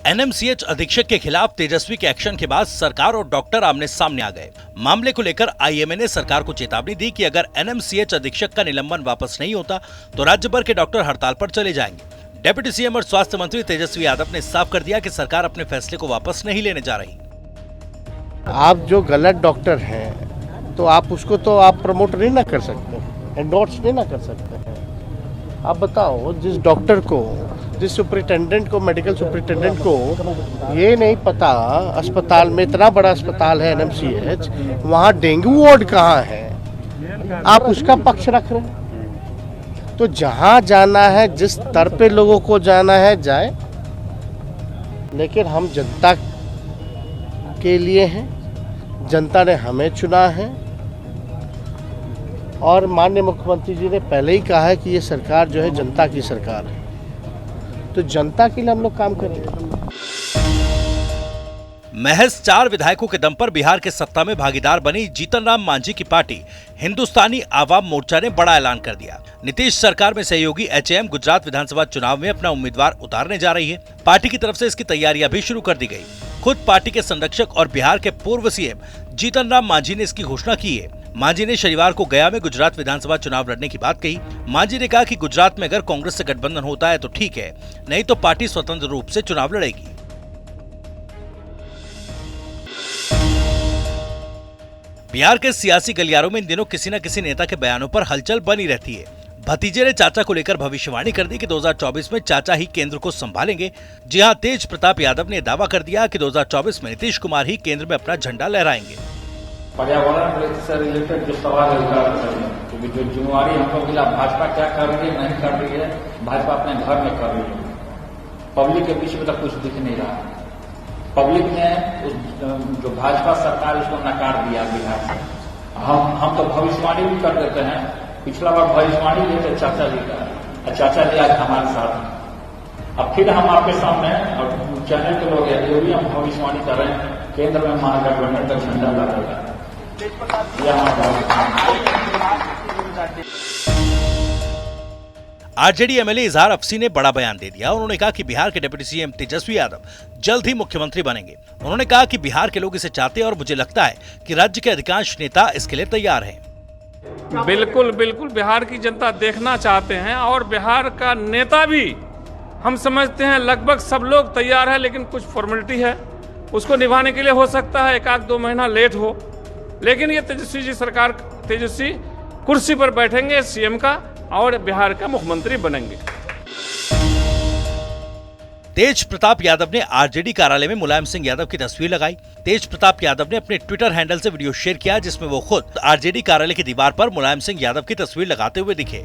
NMCH अधीक्षक के खिलाफ तेजस्वी के एक्शन के बाद सरकार और डॉक्टर आमने सामने आ गए। मामले को लेकर आईएमए ने सरकार को चेतावनी दी कि अगर एनएमसीएच अधीक्षक का निलंबन वापस नहीं होता तो राज्य भर के डॉक्टर हड़ताल पर चले जाएंगे। डिप्टी सीएम और स्वास्थ्य मंत्री तेजस्वी यादव ने साफ कर दिया कि सरकार अपने फैसले को वापस नहीं लेने जा रही। आप जो गलत डॉक्टर हैं तो आप उसको तो आप प्रमोट नहीं ना कर सकते, एंडोर्स नहीं ना कर सकते हैं। आप बताओ, जिस डॉक्टर को, जिस सुपरिटेंडेंट को, मेडिकल सुपरिटेंडेंट को ये नहीं पता अस्पताल में, इतना बड़ा अस्पताल है एनएमसीएच, वहाँ डेंगू वार्ड कहाँ है, आप उसका पक्ष रख रहे हैं। तो जहाँ जाना है, जिस स्तर पे लोगों को जाना है जाए, लेकिन हम जनता के लिए हैं, जनता ने हमें चुना है और माननीय मुख्यमंत्री जी ने पहले ही कहा है कि ये सरकार जो है जनता की सरकार है, तो जनता के लिए हम लोग काम करेंगे। महज 4 विधायकों के दम पर बिहार के सत्ता में भागीदार बनी जीतन राम मांझी की पार्टी हिंदुस्तानी आवाम मोर्चा ने बड़ा ऐलान कर दिया। नीतीश सरकार में सहयोगी एचएम गुजरात विधानसभा चुनाव में अपना उम्मीदवार उतारने जा रही है। पार्टी की तरफ से इसकी तैयारियां भी शुरू कर दी गई। खुद पार्टी के संरक्षक और बिहार के पूर्व सीएम जीतन राम मांझी ने इसकी घोषणा की है। मांझी ने शनिवार को गया में गुजरात विधानसभा चुनाव लड़ने की बात कही। मांझी ने कहा कि गुजरात में अगर कांग्रेस से गठबंधन होता है तो ठीक है, नहीं तो पार्टी स्वतंत्र रूप से चुनाव लड़ेगी। बिहार के सियासी गलियारों में इन दिनों किसी न किसी नेता के बयानों पर हलचल बनी रहती है। भतीजे ने चाचा को लेकर भविष्यवाणी कर दी कि 2024 में चाचा ही केंद्र को संभालेंगे। जी हां, तेज प्रताप यादव ने दावा कर दिया कि 2024 में नीतीश कुमार ही केंद्र में अपना झंडा लहराएंगे। पर्यावरण से रिलेटेड जो सवाल है क्योंकि जो जिम्मेवारी हमको मिला, भाजपा क्या कर रही है, नहीं कर रही है, भाजपा अपने घर में कर रही है, पब्लिक के बीच में तो कुछ दिख नहीं रहा। पब्लिक ने जो भाजपा सरकार उसको नकार दिया बिहार से। हम तो भविष्यवाणी भी कर देते हैं। पिछला बार भविष्यवाणी लिए थे चाचा जी का, चाचा जी आज हमारे साथ। अब फिर हम आपके सामने और चैनल के लोग हैं, जो भी हम भविष्यवाणी कर रहे हैं, केंद्र में महागठबंधन का झंडा लगेगा। आरजेडी एमएलए इजहार अफसी ने बड़ा बयान दे दिया। उन्होंने कहा कि बिहार के डिप्टी सीएम तेजस्वी यादव जल्द ही मुख्यमंत्री बनेंगे। उन्होंने कहा कि बिहार के लोग इसे चाहते हैं और मुझे लगता है कि राज्य के अधिकांश नेता इसके लिए तैयार हैं। बिल्कुल बिल्कुल बिहार की जनता देखना चाहते हैं और बिहार का नेता भी हम समझते हैं लगभग सब लोग तैयार है, लेकिन कुछ फॉर्मेलिटी है, उसको निभाने के लिए हो सकता है 1-2 महीना लेट हो, लेकिन ये तेजस्वी जी सरकार, तेजस्वी कुर्सी पर बैठेंगे सीएम का और बिहार का मुख्यमंत्री बनेंगे। तेज प्रताप यादव ने आरजेडी कार्यालय में मुलायम सिंह यादव की तस्वीर लगाई। तेज प्रताप यादव ने अपने ट्विटर हैंडल से वीडियो शेयर किया जिसमें वो खुद आरजेडी कार्यालय की दीवार पर मुलायम सिंह यादव की तस्वीर लगाते हुए दिखे।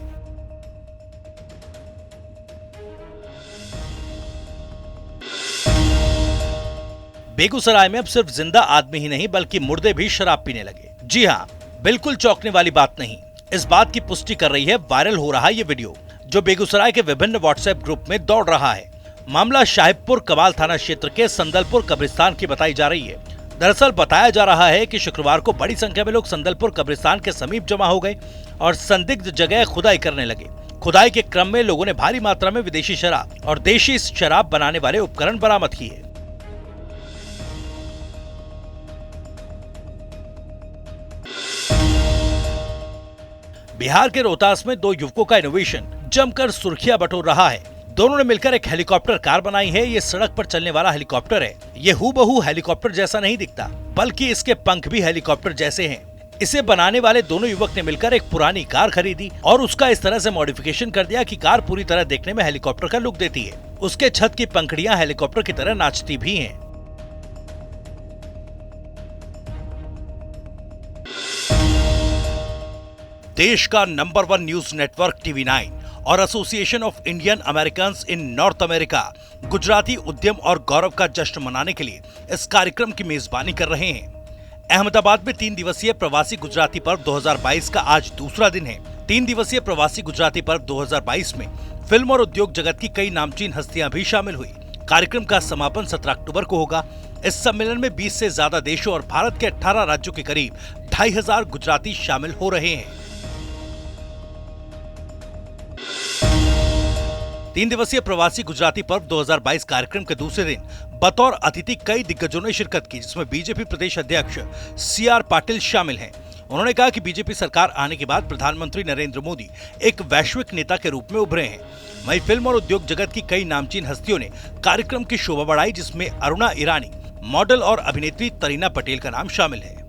बेगूसराय में अब सिर्फ जिंदा आदमी ही नहीं बल्कि मुर्दे भी शराब पीने लगे। जी हाँ, बिल्कुल चौंकने वाली बात नहीं। इस बात की पुष्टि कर रही है वायरल हो रहा ये वीडियो, जो बेगूसराय के विभिन्न व्हाट्सएप ग्रुप में दौड़ रहा है। मामला शाहिबपुर कमाल थाना क्षेत्र के संदलपुर कब्रिस्तान की बताई जा रही है। दरअसल बताया जा रहा है कि शुक्रवार को बड़ी संख्या में लोग संदलपुर कब्रिस्तान के समीप जमा हो गए और संदिग्ध जगह खुदाई करने लगे। खुदाई के क्रम में लोगों ने भारी मात्रा में विदेशी शराब और देशी शराब बनाने वाले उपकरण बरामद किए। बिहार के रोहतास में 2 युवकों का इनोवेशन जमकर सुर्खियां बटोर रहा है। दोनों ने मिलकर एक हेलीकॉप्टर कार बनाई है। ये सड़क पर चलने वाला हेलीकॉप्टर है। ये हूबहू हेलीकॉप्टर जैसा नहीं दिखता, बल्कि इसके पंख भी हेलीकॉप्टर जैसे हैं। इसे बनाने वाले दोनों युवक ने मिलकर एक पुरानी कार खरीदी और उसका इस तरह से मॉडिफिकेशन कर दिया कि कार पूरी तरह देखने में हेलीकॉप्टर का लुक देती है। उसके छत की पंखड़ियां हेलीकॉप्टर की तरह नाचती भी हैं। देश का नंबर 1 न्यूज नेटवर्क TV9 और association of Indian Americans in north America Gujarati उद्यम और गौरव का जश्न मनाने के लिए इस कार्यक्रम की मेजबानी कर रहे हैं। अहमदाबाद में 3 दिवसीय प्रवासी गुजराती पर्व 2022 का आज दूसरा दिन है। 3 दिवसीय प्रवासी गुजराती पर्व 2022 में फिल्म और उद्योग जगत की कई नामचीन हस्तियां भी शामिल हुई। कार्यक्रम का समापन 17 अक्टूबर को होगा। इस सम्मेलन में 20 से ज्यादा देशों और भारत के 18 राज्यों के करीब 2500 गुजराती शामिल हो रहे हैं। 3 दिवसीय प्रवासी गुजराती पर्व 2022 कार्यक्रम के दूसरे दिन बतौर अतिथि कई दिग्गजों ने शिरकत की, जिसमें बीजेपी प्रदेश अध्यक्ष CR पाटिल शामिल हैं। उन्होंने कहा कि बीजेपी सरकार आने के बाद प्रधानमंत्री नरेंद्र मोदी एक वैश्विक नेता के रूप में उभरे हैं। वहीं फिल्म और उद्योग जगत की कई नामचीन हस्तियों ने कार्यक्रम की शोभा बढ़ाई, जिसमें अरुणा ईरानी, मॉडल और अभिनेत्री तरीना पटेल का नाम शामिल है।